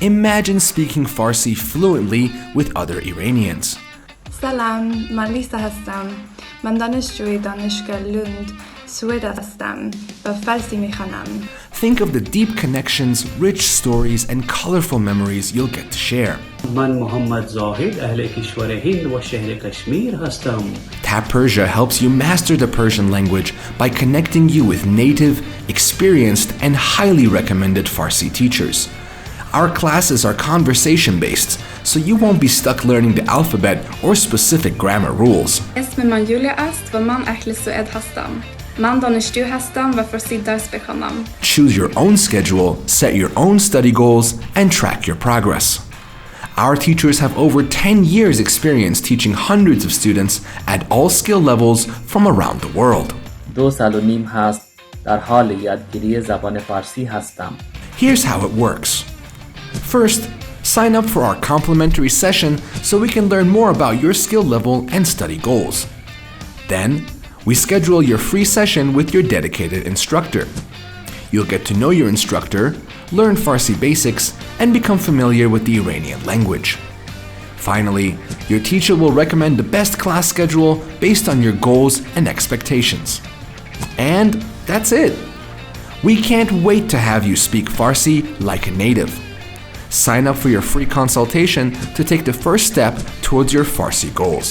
Imagine speaking Farsi fluently with other Iranians. سلام، من لیسا هستم. من دانشجوی دانشگاه لوند سوئد هستم و فارسی میخوانم. Think of the deep connections, rich stories, and colorful memories you'll get to share. من محمد زاهد اهل کشور هند و شهر کشمیر هستم. Tap Persia helps you master the Persian language by connecting you with native, experienced, and highly recommended Farsi teachers. Our classes are conversation-based, so you won't be stuck learning the alphabet or specific grammar rules. اسم من یولیا است و من اهل سوئد هستم. من دانشجو هستم و فارسی درس بخوانم. Choose your own schedule, set your own study goals, and track your progress. Our teachers have over 10 years experience teaching hundreds of students at all skill levels from around the world. 2 سال و نیم هست در حال یادگیری زبان فارسی هستم. Here's how it works. First, sign up for our complimentary session so we can learn more about your skill level and study goals. Then, we schedule your free session with your dedicated instructor. You'll get to know your instructor, learn Farsi basics, and become familiar with the Iranian language. Finally, your teacher will recommend the best class schedule based on your goals and expectations. And that's it. We can't wait to have you speak Farsi like a native. Sign up for your free consultation to take the first step towards your Farsi goals.